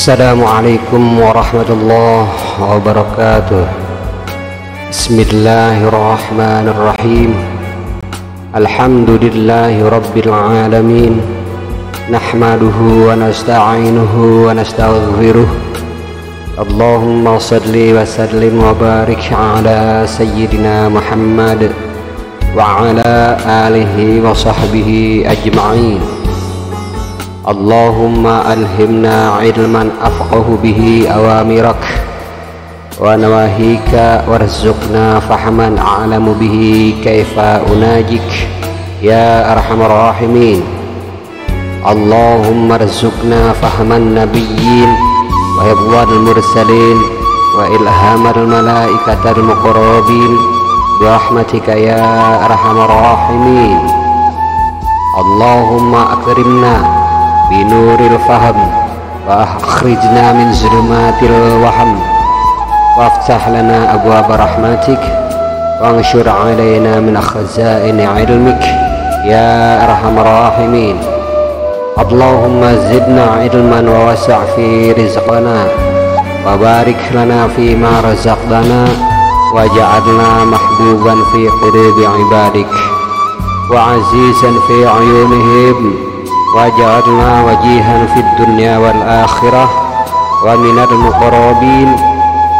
Assalamualaikum warahmatullahi wabarakatuh. Bismillahirrahmanirrahim. Alhamdulillahi rabbil alamin. Nahmaduhu wa nasta'inuhu wa nastaghfiruh. Allahumma salli wa sallim wa barik ala sayyidina Muhammad wa ala alihi wa sahbihi ajma'in. Allahumma alhimna ilman afqahu bihi awamirak wa nawahika warzuqna fahman a'lamu bihi kaifa unajik ya arhamar rahimin. Allahumma arzuqna fahman nabiyyin wa hifdzal mursalin wa ilhamal malaikatal muqarrabin bi rahmatika ya arhamar rahimin. Allahumma akrimna binuril faham wa akhrijna min zulumatil waham waftah lana abwaaba rahmatik wa anshur alaina min khazaini ilmik ya arhamar rahimin. Allahumma zidna ilman wa wasi' fi rizqana wa barik lana fi ma razaqtana waj'alna mahbuban fi qulubi ibadik wa azizan fi ayunihim waj'alna wajihan fid dunya wal akhirah wa minal muqarrabin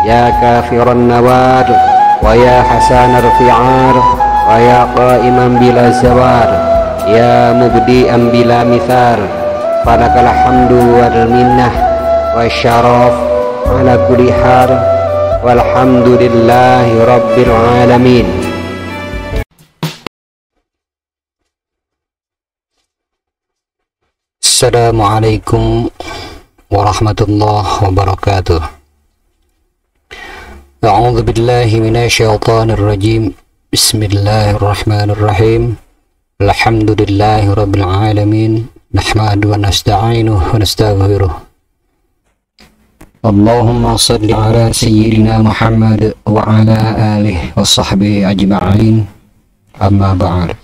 ya kafiran nawar wa ya hasanal fi'ar wa ya qa'iman bila zawar ya mubdi'an bila mithal falakal hamdu wal minnah wa syaraf ala kulli hal walhamdulillahi rabbil alamin. Assalamualaikum warahmatullahi wabarakatuh. A'udzu billahi minasyaitonir rajim. Bismillahirrahmanirrahim. Alhamdulillahi rabbil alamin. Nahmadu wa nasta'inuhu wa nastaghfiruh. Allahumma shalli ala sayyidina Muhammad wa ala alihi wa sahbihi ajma'in. Amma ba'd.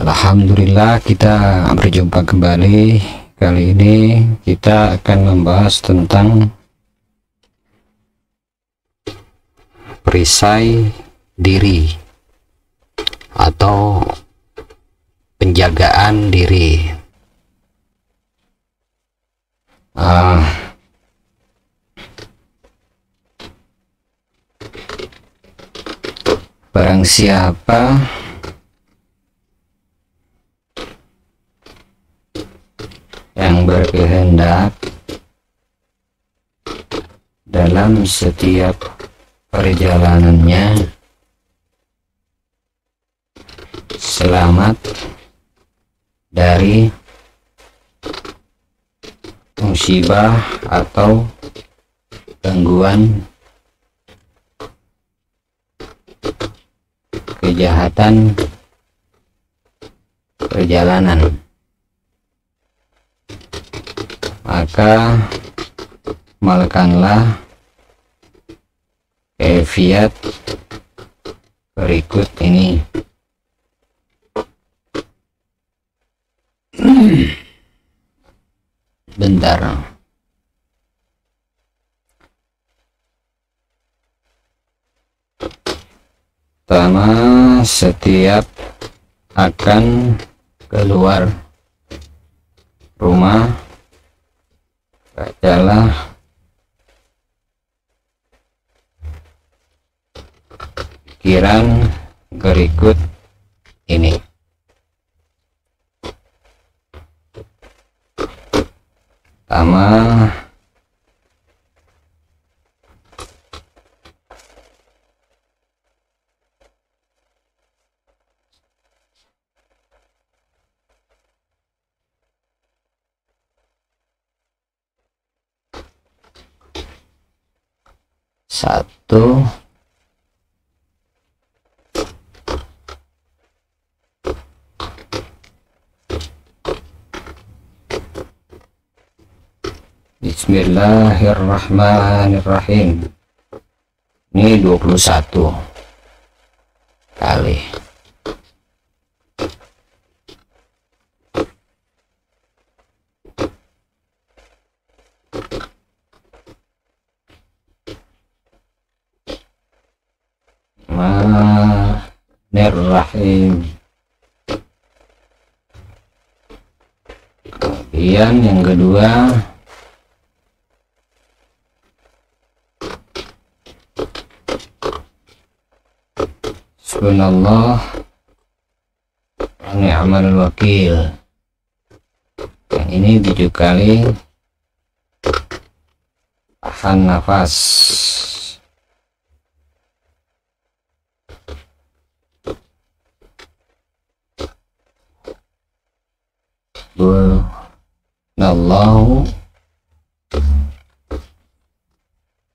Alhamdulillah, kita berjumpa kembali. Kali ini kita akan membahas tentang perisai diri atau penjagaan diri. Barang siapa yang berkehendak dalam setiap perjalanannya selamat dari musibah atau gangguan kejahatan perjalanan, maka amalkanlah kaifiat berikut ini. Bentar. Pertama, setiap akan keluar rumah, bacalah pikiran berikut ini. Pertama, satu, Bismillahirrahmanirrahim. Ini 21 kali. Kemudian yang kedua, Subhanallah wa ni'mal wakil. Yang ini 7 kali tahan nafas. Subhanallahu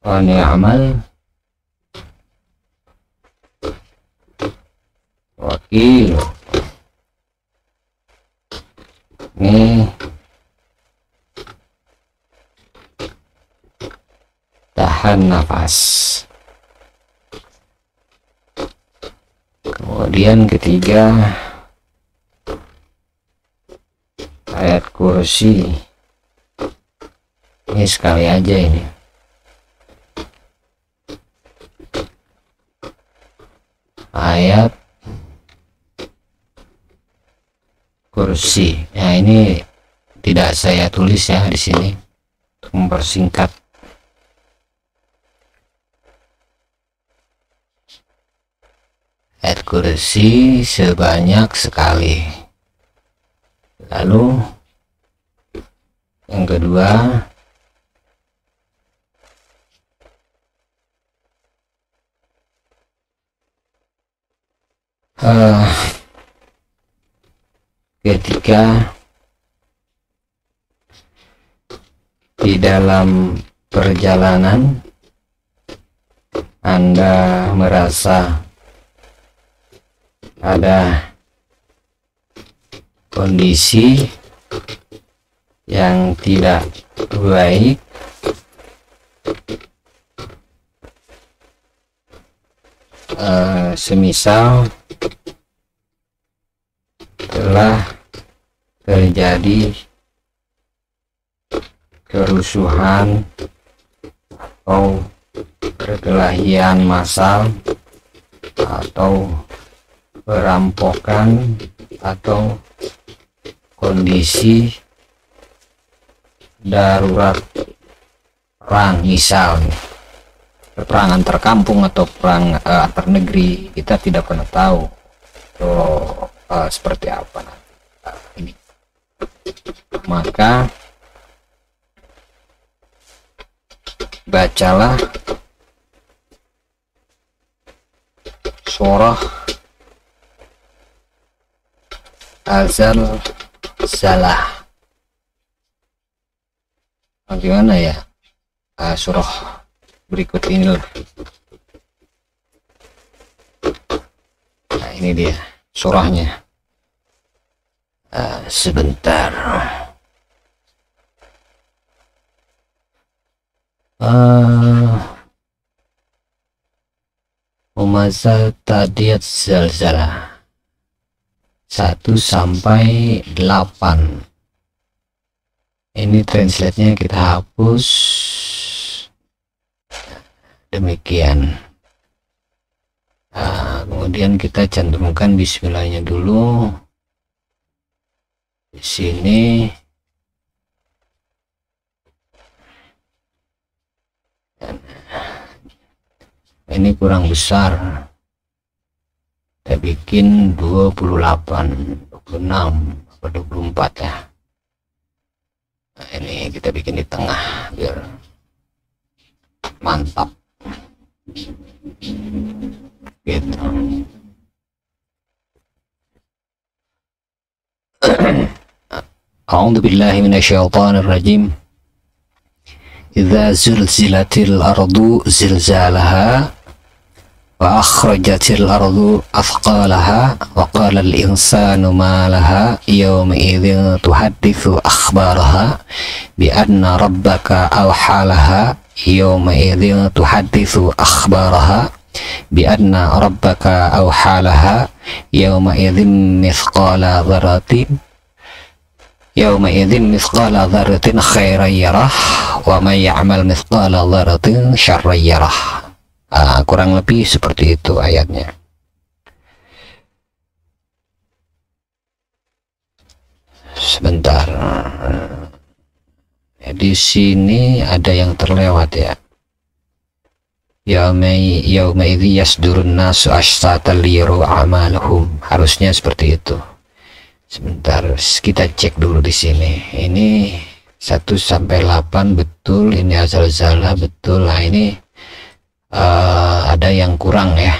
wa ni'mal wakil. Ini tahan nafas. Kemudian ketiga, ayat kursi. Ini sekali aja ini. Ayat kursi. Nah, ini tidak saya tulis ya di sini untuk mempersingkat. Ayat kursi sebanyak sekali. Lalu yang kedua, ketika di dalam perjalanan Anda merasa ada kondisi yang tidak baik, semisal telah terjadi kerusuhan atau perkelahian massal atau perampokan atau kondisi darurat perang, misalnya peperangan terkampung atau perang antar negeri, kita tidak pernah tahu seperti apa nanti ini. Maka bacalah surah Az-Zalzalah. Bagaimana ya surah berikut ini loh. Nah, ini dia surahnya. Sebentar. Humazah Tadiyat Zalzalah 1 sampai 8. Ini translate-nya kita hapus. Demikian. Kemudian kita cantumkan bismillahnya dulu di sini. Ini kurang besar, kita bikin 28, 26 atau 24 ya. Nah, ini kita bikin di tengah biar mantap gitu. A'udzu billahi minasyaitonir rajim. Idza zulzilatil ardu zilzalaha wa akhrajatil ardu athqalaha wa qala al insanu ma laha yawma idzin tuhadditsu akhbaraha bi anna rabbaka awhalaha yawma idzin tuhadditsu akhbaraha bi anna rabbaka awhalaha yawma idzin mithqala dzarratin yawma idzin mithqala dzarratin khairan yarah wa may ya'mal mithqala dzarratin syarran yarah. Kurang lebih seperti itu ayatnya. Di sini ada yang terlewat ya. Yauma idzi yasdurun nasu ashtatan liyaraw a'malahum. Harusnya seperti itu. Sebentar, kita cek dulu di sini. Ini 1 sampai 8 betul, ini azal-zalah betul. Nah, ini ada yang kurang ya.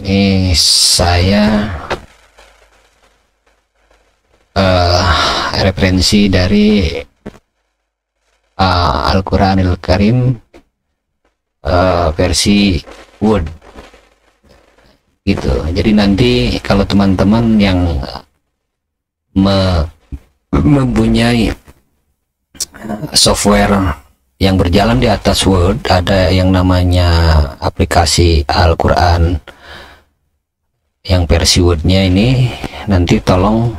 Ini saya referensi dari Al-Quranil Karim versi Word gitu. Jadi nanti kalau teman-teman yang mempunyai software yang berjalan di atas Word, ada yang namanya aplikasi Al-Quran yang versi Wordnya ini, nanti tolong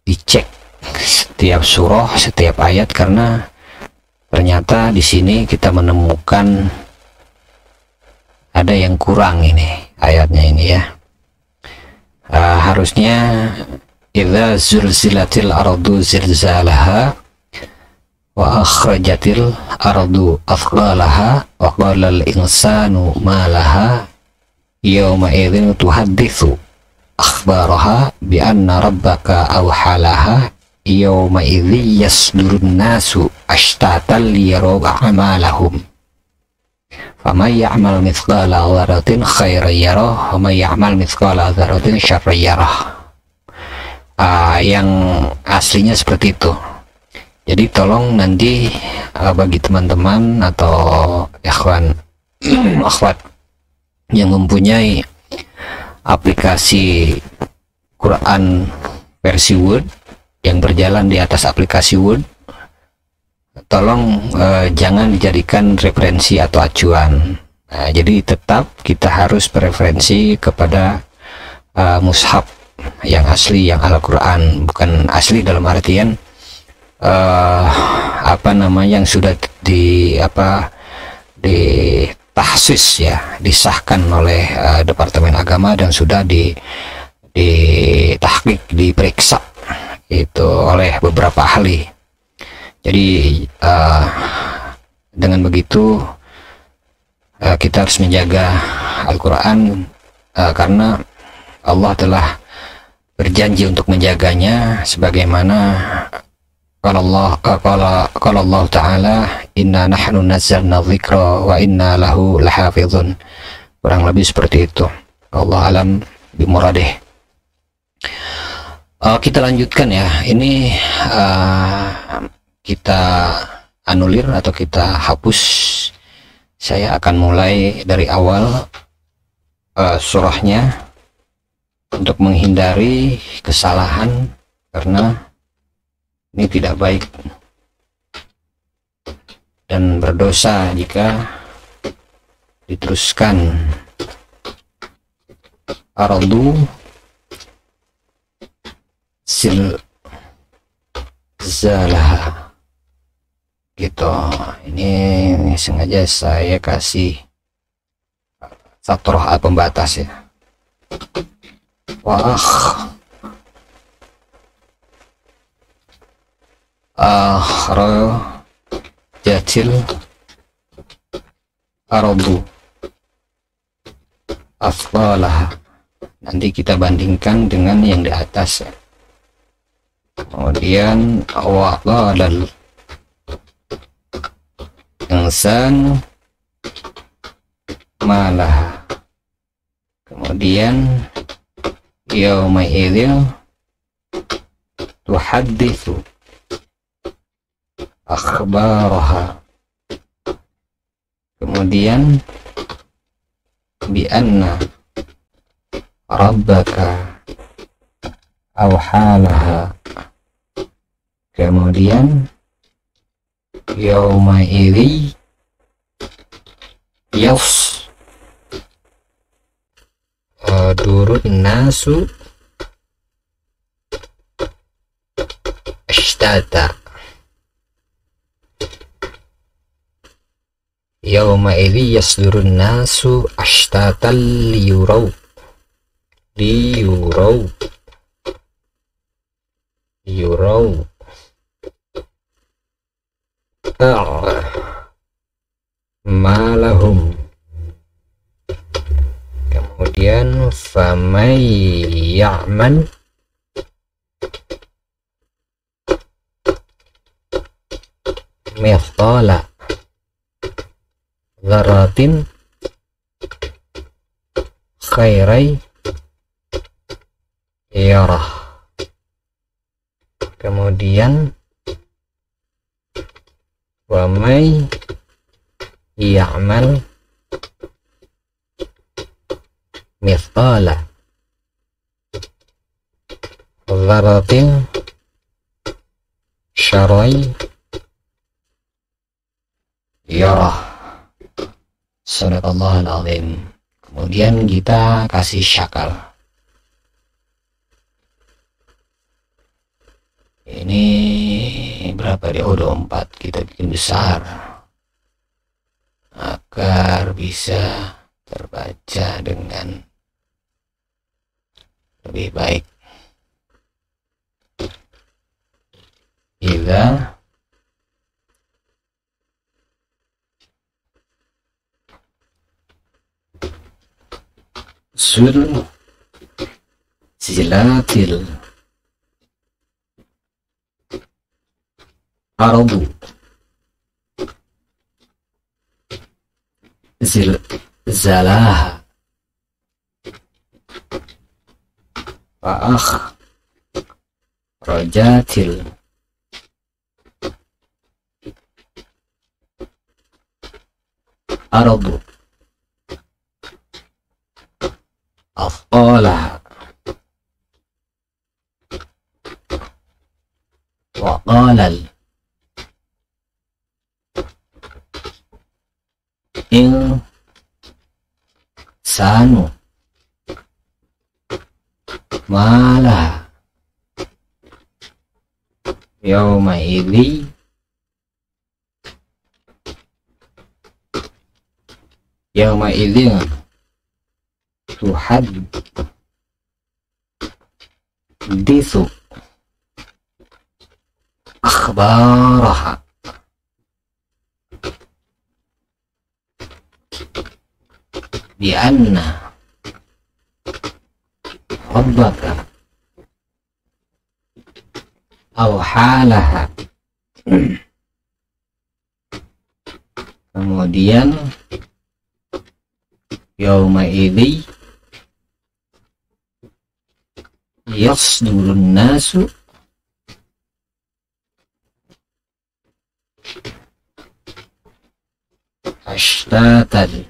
dicek setiap surah, setiap ayat, karena ternyata di sini kita menemukan ada yang kurang ini ayatnya ini ya. Harusnya idza zulzilatil ardu zilzalaha wa akhrajatil ardu athqalaha wa qala al insanu ma laha yawma idzin tuhadditsu akhbaraha bi anna rabbaka awhalaha yawma idzi yasdurun nasu ashtatan liyaraw a'malahum faman ya'mal mithqala dzarratin khairan yarah wa man ya'mal mithqala dzarratin syarran yarah. Yang aslinya seperti itu. Jadi tolong nanti bagi teman-teman atau ikhwan akhwat yang mempunyai aplikasi Quran versi Word yang berjalan di atas aplikasi Word, tolong jangan dijadikan referensi atau acuan. Jadi tetap kita harus bereferensi kepada mushaf yang asli, yang Al-Quran. Bukan asli dalam artian yang sudah di tahsis ya, disahkan oleh Departemen Agama dan sudah ditahqiq, diperiksa itu oleh beberapa ahli. Jadi dengan begitu kita harus menjaga Al-Quran karena Allah telah berjanji untuk menjaganya, sebagaimana kalau Allah Ta'ala inna nahnu nazzalna dzikra wa inna lahu lahafizun. Kurang lebih seperti itu. Allah alam bimuradih. Kita lanjutkan ya. Ini kita anulir atau kita hapus. Saya akan mulai dari awal surahnya untuk menghindari kesalahan, karena ini tidak baik dan berdosa jika diteruskan. Ardu zilzalaha gitu. Ini sengaja saya kasih fathah pembatas ya. Akhrajatil ardu athqalaha. Nanti kita bandingkan dengan yang di atas ya. Kemudian waqalal insan malah. Kemudian yauma idzin tuhadditsu akhbaraha. Kemudian bi anna rabbaka awhalaha. Kemudian yauma idzi yasdurun nasu ashtata. Yauma idzi yasdurun nasu ashtatan liyuraw liyuraw a'malahum. Kemudian famay ya'man mithqala dzarratin khairai yarah. Kemudian wa may ya'mal mithqala dzarratin syarrai yarah. Sadaqallahul azim. Kemudian kita kasih syakal. Ini berapa dia? Oh, 24. Kita bikin besar agar bisa terbaca dengan lebih baik. Idza zilatil ardu zalaha wa akhrajatil ardu afqalaha wa qalal insanu malah yawma idzi tuhaddisu akhbaraha bi anna rabbaka awhalaha. Kemudian yauma idzi yasdurun nasu ashtatan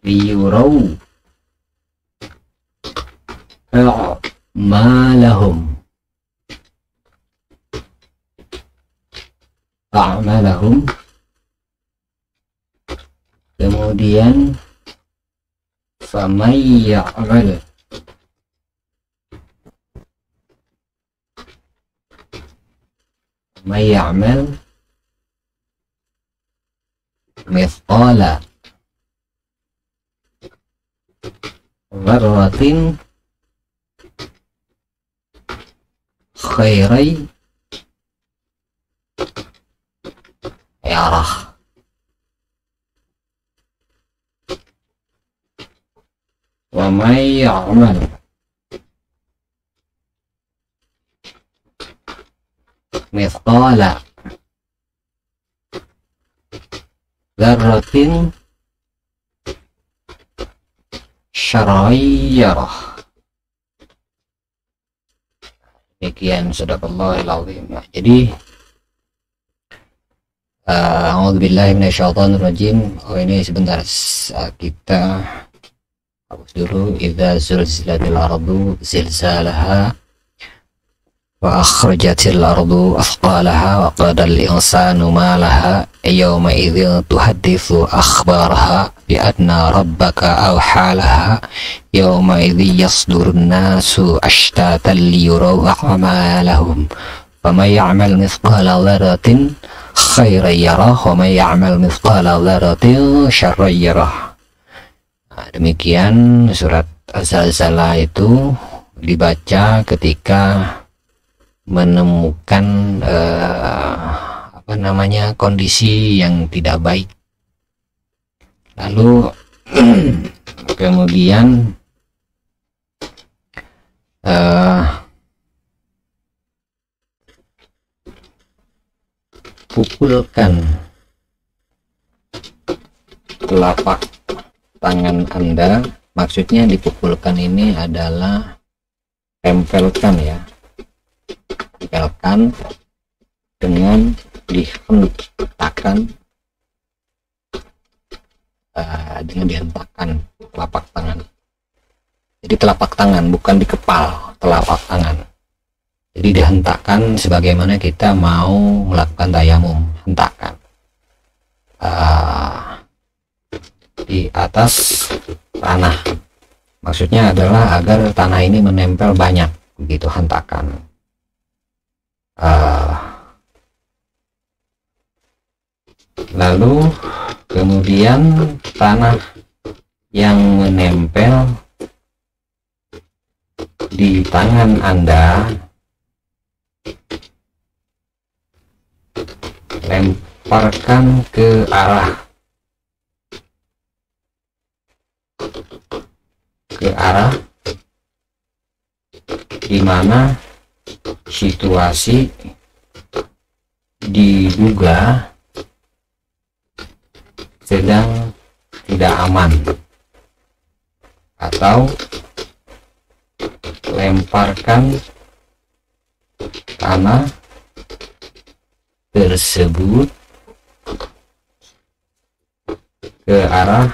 liyuraw a'malahum. Kemudian famay ya'mal mithqala dzarratin khairai yarah. Wa may ya'mal mithqala dzarratin syarrai yarah. Demikian sadaqallahul azim. Jadi a'udzubillahi minasyaitonir rajim. Oh, ini sebentar kita hapus dulu. Idza zulzilatil ardu zilzalaha wa akhrajatil ardu athqalaha wa qala al insanu ma laha yawma idzin tuhadditsu akhbaraha bi anna rabbaka awhalaha yawma idzi yasdurun nasu ashtatan liyuraw a'malahum faman ya'mal mithqala dzarratin khairan yarah wa may ya'mal mithqala dzarratin syarran yarah. Nah, demikian surat Az-Zalzalah itu dibaca ketika menemukan kondisi yang tidak baik. Lalu kemudian pukulkan telapak tangan Anda. Maksudnya dipukulkan ini adalah tempelkan ya, tempelkan dengan dihentakkan, dengan dihentakkan telapak tangan. Jadi telapak tangan, bukan dikepal, telapak tangan. Jadi dihentakkan sebagaimana kita mau melakukan tayamum, hentakan di atas tanah. Maksudnya adalah agar tanah ini menempel banyak, begitu hentakan. Lalu kemudian tanah yang menempel di tangan Anda lemparkan ke arah di mana situasi diduga sedang tidak aman, atau lemparkan tanah tersebut ke arah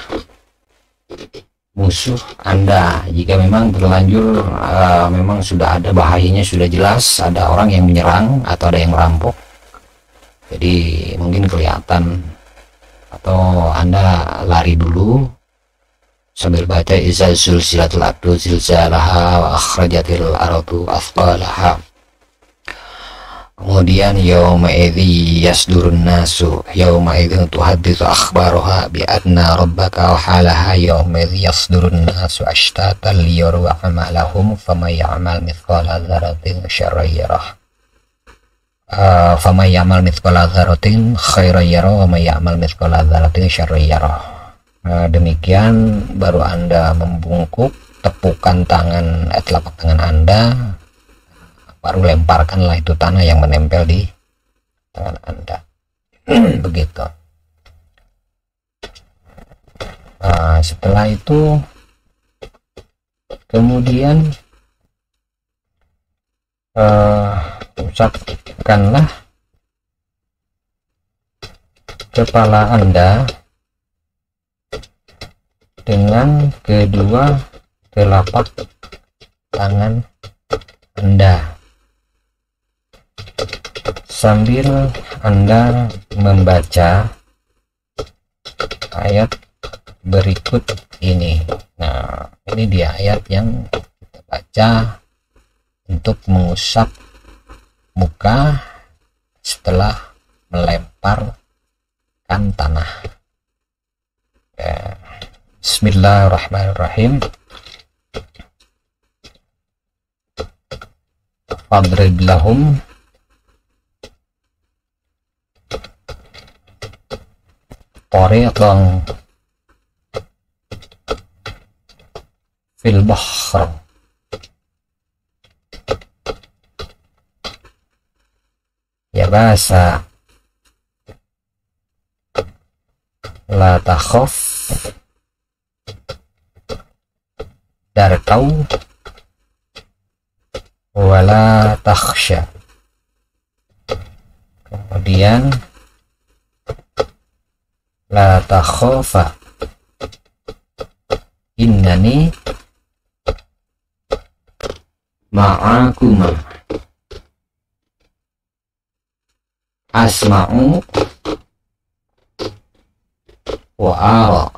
musuh Anda. Jika memang berlanjur, memang sudah ada bahayanya, sudah jelas ada orang yang menyerang atau ada yang merampok, jadi mungkin kelihatan, atau Anda lari dulu sambil baca iza zulzilatil ardu zilzalaha wa akhrajatil ardu athqalaha. Kemudian yauma idzi yasdurun nasu yauma idzin tuhadditsu akhbaraha bi anna rabbaka halaha yauma idzi yasdurun nasu ashtatan liyuru a'malahum faman ya'mal mithqala dzarratin syarran yarah faman ya'mal mithqala dzarratin khairan yarah wa man ya'mal mithqala dzarratin syarran yarah. Demikian baru Anda membungkuk, tepukan tangan, telapak tangan Anda, baru lemparkanlah itu tanah yang menempel di tangan Anda. Begitu. Setelah itu kemudian usapkanlah kepala Anda dengan kedua telapak tangan Anda sambil Anda membaca ayat berikut ini. Nah, ini dia ayat yang kita baca untuk mengusap muka setelah melemparkan tanah. Bismillahirrahmanirrahim. Fadrib lahum tariqan fil bahr yabasa la takhaf darkau wala takhsha. Kemudian la takhafa innani ma'akuma asma'u wa ara.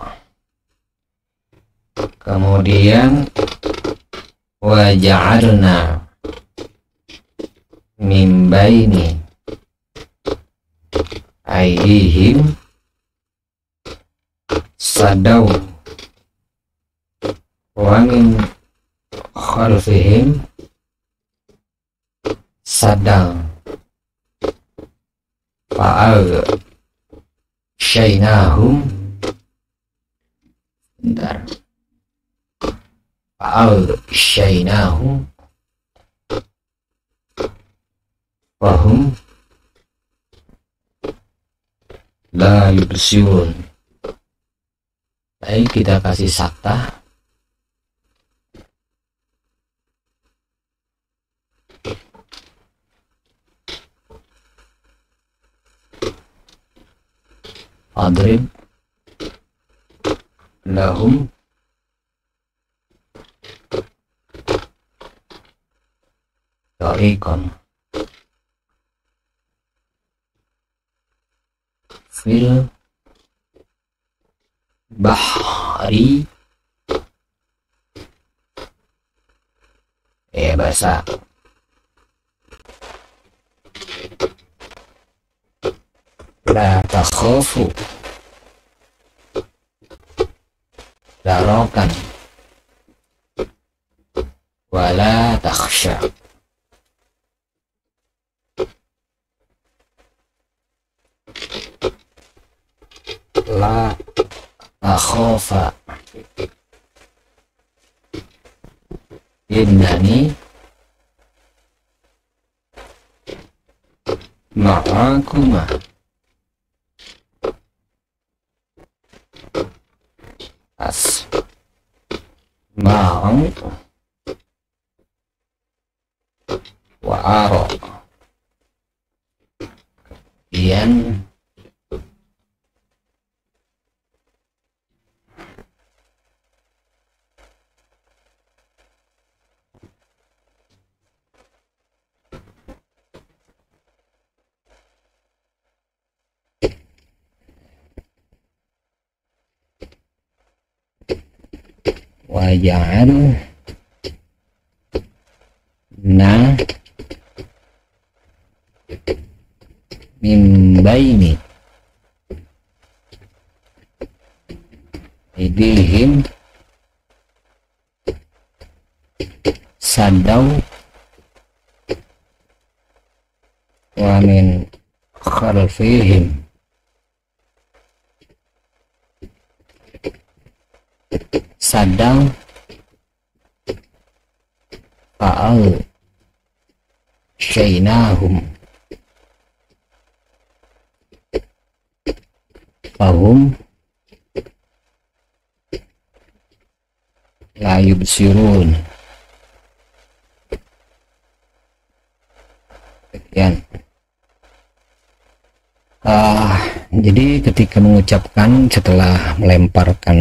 Kemudian wa ja'alna min baini aidihim sadaw wa min khalfihim sadang fa'al syainahum bentar fa'al syainahum wahum la yubsirun. Baik, kita kasih sakta. Adrib lahum tariqan fil bahri bahasa la takhafu darokan wala takhsha. La akhafa innani ma'akuma asma'u wa ara. Kemudian waja'al na min baini idihim sadaw wa min khalfihim sadang fa'al syainahum fahum la yubsirun. Sekian. Jadi ketika mengucapkan setelah melemparkan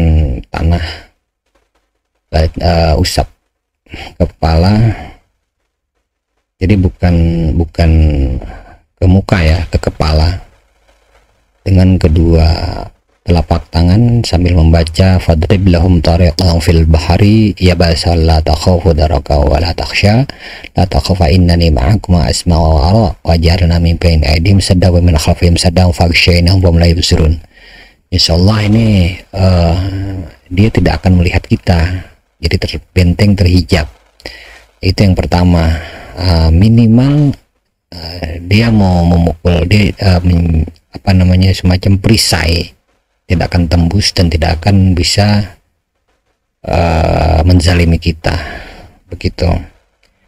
tanah usap kepala, jadi bukan ke muka ya, ke kepala, dengan kedua telapak tangan sambil membaca fadrib lahum tariqan fil bahari yabasa la takhafu daraka wa la takhsha la takhafa innani ma'akum asma'u wa ara wajarna min bain aidim sadda wa min khalfihim saddan faghshaynahum wa la yubsirun. Insyaallah ini dia tidak akan melihat kita, jadi terbenteng, terhijab. Itu yang pertama. Minimal dia mau memukul, dia semacam perisai, tidak akan tembus dan tidak akan bisa menzalimi kita, begitu.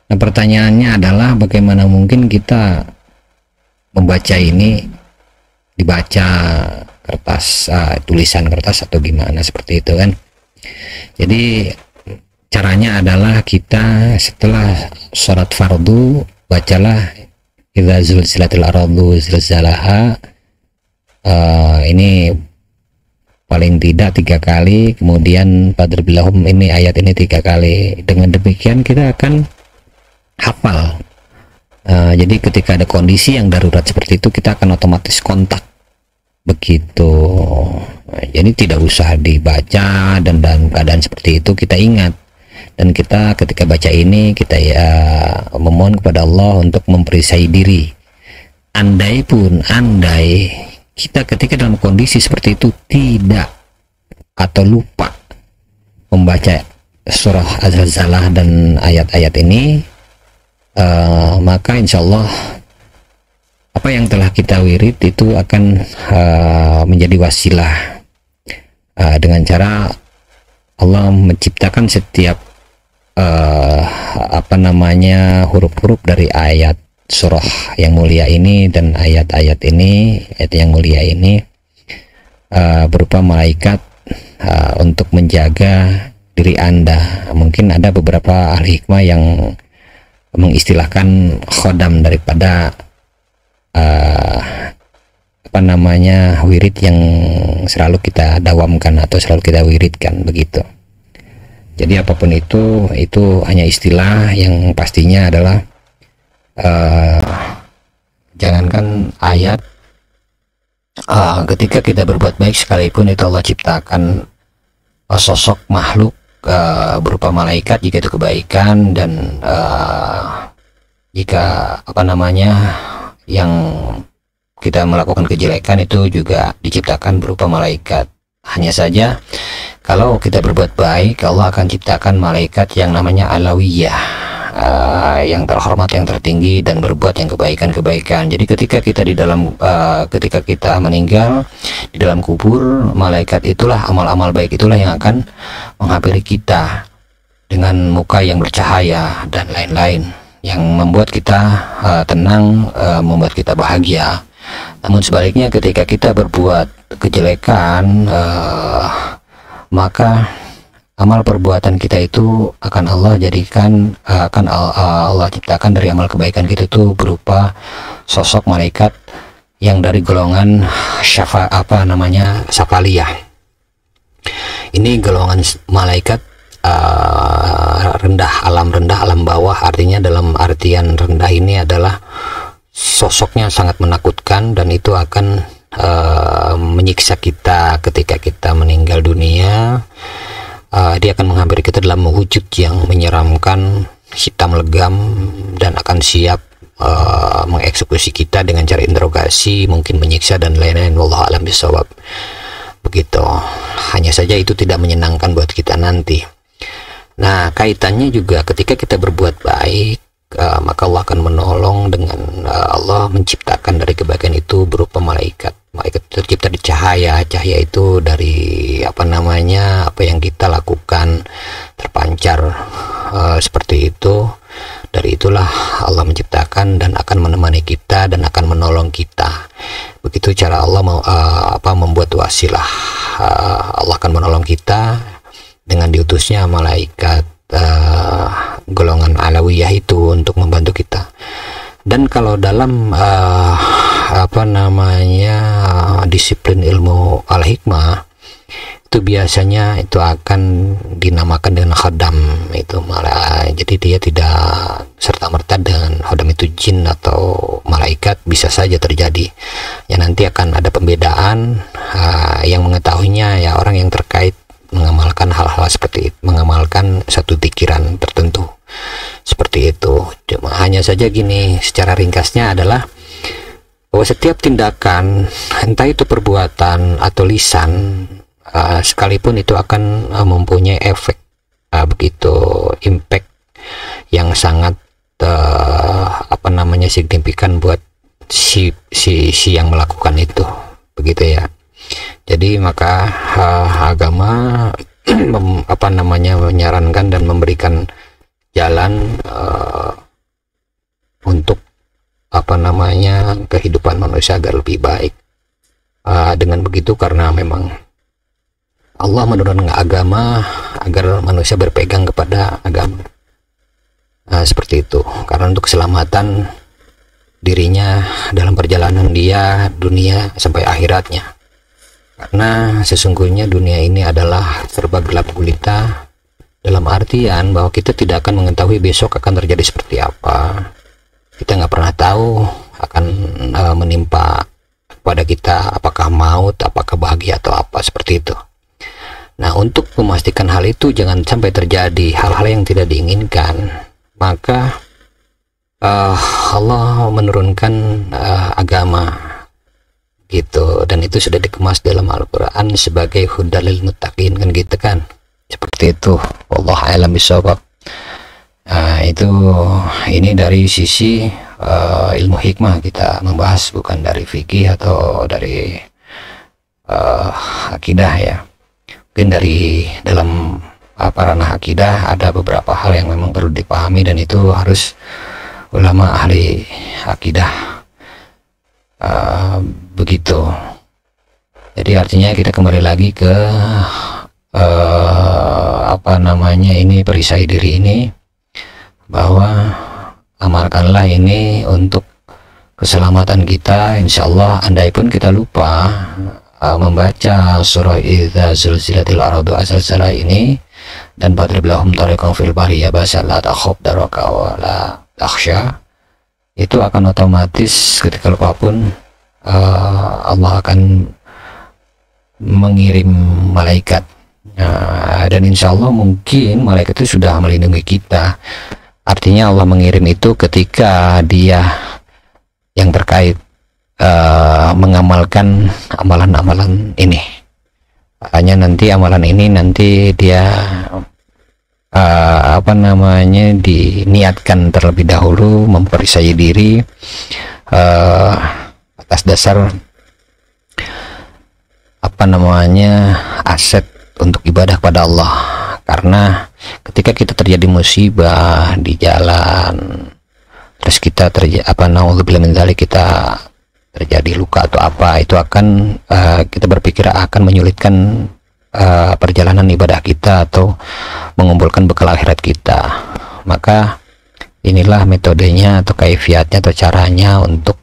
Nah, pertanyaannya adalah bagaimana mungkin kita membaca ini, dibaca kertas, tulisan kertas atau gimana seperti itu kan. Jadi caranya adalah kita setelah sholat fardu bacalah idza zulzilatil ardu zilzalaha, ini paling tidak 3 kali, kemudian fadribilahum, ini ayat ini 3 kali. Dengan demikian kita akan hafal. Jadi ketika ada kondisi yang darurat seperti itu, kita akan otomatis kontak, begitu. Jadi tidak usah dibaca, dan dalam keadaan seperti itu kita ingat, dan kita ketika baca ini kita memohon kepada Allah untuk memperisai diri. Andai kita ketika dalam kondisi seperti itu tidak atau lupa membaca surah Az-Zalzalah dan ayat-ayat ini, maka insya Allah apa yang telah kita wirid itu akan menjadi wasilah dengan cara Allah menciptakan setiap huruf-huruf dari ayat surah yang mulia ini dan ayat-ayat ini, ayat yang mulia ini berupa malaikat untuk menjaga diri Anda. Mungkin ada beberapa ahli hikmah yang mengistilahkan khodam daripada wirid yang selalu kita dawamkan atau selalu kita wiridkan begitu. Jadi apapun itu hanya istilah, yang pastinya adalah jangankan ayat, ketika kita berbuat baik sekalipun itu Allah ciptakan sosok makhluk berupa malaikat jika itu kebaikan, dan jika yang kita melakukan kejelekan itu juga diciptakan berupa malaikat. Hanya saja kalau kita berbuat baik, Allah akan ciptakan malaikat yang namanya alawiyah, yang terhormat, yang tertinggi, dan berbuat yang kebaikan-kebaikan. Jadi ketika kita ketika kita meninggal di dalam kubur, malaikat itulah, amal-amal baik itulah yang akan menghampiri kita dengan muka yang bercahaya dan lain-lain, yang membuat kita tenang, membuat kita bahagia. Namun sebaliknya ketika kita berbuat kejelekan, maka amal perbuatan kita itu akan Allah jadikan, Allah ciptakan dari amal kebaikan kita itu berupa sosok malaikat yang dari golongan syafaliyah. Ini golongan malaikat rendah, alam bawah. Artinya dalam artian rendah ini adalah sosoknya sangat menakutkan, dan itu akan menyiksa kita ketika kita meninggal dunia. Dia akan menghampiri kita dalam wujud yang menyeramkan, hitam legam, dan akan siap mengeksekusi kita dengan cara interogasi, mungkin menyiksa dan lain-lain. Wallahu a'lam bishawab. Begitu. Hanya saja itu tidak menyenangkan buat kita nanti. Nah, kaitannya juga ketika kita berbuat baik, maka Allah akan menolong dengan Allah menciptakan dari kebaikan itu berupa malaikat. Malaikat tercipta di cahaya itu dari apa yang kita lakukan terpancar seperti itu. Dari itulah Allah menciptakan dan akan menemani kita dan akan menolong kita. Begitu cara Allah membuat wasilah. Allah akan menolong kita dengan diutusnya malaikat golongan alawiyah itu untuk membantu kita. Dan kalau dalam disiplin ilmu al-hikmah itu biasanya itu akan dinamakan dengan khadam itu malah. Jadi dia tidak serta-merta dengan khadam itu jin atau malaikat, bisa saja terjadi. Ya nanti akan ada pembedaan, yang mengetahuinya ya orang yang terkait mengamalkan hal-hal seperti itu, mengamalkan satu pikiran tertentu seperti itu. Cuma hanya saja gini, secara ringkasnya adalah bahwa setiap tindakan, entah itu perbuatan atau lisan, sekalipun itu akan mempunyai efek, begitu impact yang sangat signifikan buat si yang melakukan itu, begitu ya. Jadi maka agama menyarankan dan memberikan jalan untuk kehidupan manusia agar lebih baik. Dengan begitu, karena memang Allah menurunkan agama agar manusia berpegang kepada agama. Seperti itu, karena untuk keselamatan dirinya dalam perjalanan dia dunia sampai akhiratnya. Karena sesungguhnya dunia ini adalah serba gelap gulita, dalam artian bahwa kita tidak akan mengetahui besok akan terjadi seperti apa. Kita nggak pernah tahu akan menimpa kepada kita apakah maut, apakah bahagia atau apa, seperti itu. Nah, untuk memastikan hal itu jangan sampai terjadi hal-hal yang tidak diinginkan, maka Allah menurunkan agama gitu, dan itu sudah dikemas dalam Al-Quran sebagai hudalil muttaqin kan gitu kan, seperti itu. Wallahu a'lam bishawab. Itu ini dari sisi ilmu hikmah kita membahas, bukan dari fikih atau dari akidah ya. Mungkin dari dalam ranah akidah ada beberapa hal yang memang perlu dipahami, dan itu harus ulama ahli akidah begitu. Jadi artinya kita kembali lagi ke ini perisai diri ini, bahwa amalkanlah ini untuk keselamatan kita. Insya Allah, andai pun kita lupa membaca surah idza zulzilatil ardu zilzalaha ini dan fadrib lahum tariqan fil bahri yabasa la takhaf daraka wa la takhsha, itu akan otomatis ketika lupapun Allah akan mengirim malaikat, dan insya Allah mungkin malaikat itu sudah melindungi kita. Artinya Allah mengirim itu ketika dia yang terkait mengamalkan amalan-amalan ini. Hanya nanti amalan ini nanti dia diniatkan terlebih dahulu, memperisai diri atas dasar aset untuk ibadah kepada Allah. Karena ketika kita terjadi musibah di jalan, terus kita kita terjadi luka atau apa, itu akan kita berpikir akan menyulitkan perjalanan ibadah kita atau mengumpulkan bekal akhirat kita. Maka inilah metodenya atau kaifiatnya atau caranya untuk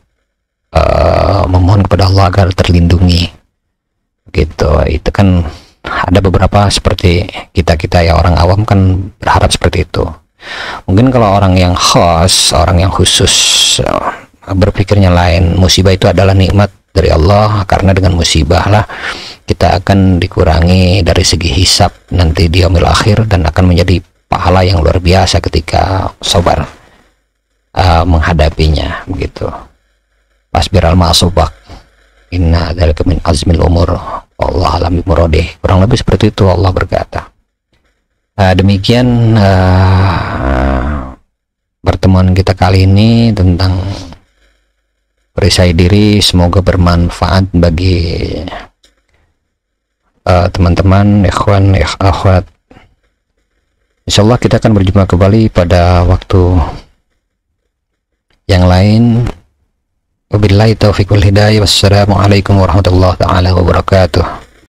memohon kepada Allah agar terlindungi gitu. Itu kan ada beberapa seperti kita ya, orang awam kan berharap seperti itu. Mungkin kalau orang yang khas, orang yang khusus berpikirnya lain. Musibah itu adalah nikmat dari Allah, karena dengan musibah lah kita akan dikurangi dari segi hisab nanti di yaumil akhir, dan akan menjadi pahala yang luar biasa ketika sabar menghadapinya begitu. Wasbir al-ma'asubak inna dzalika min azmil umur Allah alam muradih. Kurang lebih seperti itu Allah berkata. Demikian pertemuan kita kali ini tentang perisai diri. Semoga bermanfaat bagi teman-teman, ikhwan, akhwat. Insyaallah kita akan berjumpa kembali pada waktu yang lain. Wabillahi taufiq wal hidayah. Wassalamualaikum warahmatullahi taala wabarakatuh.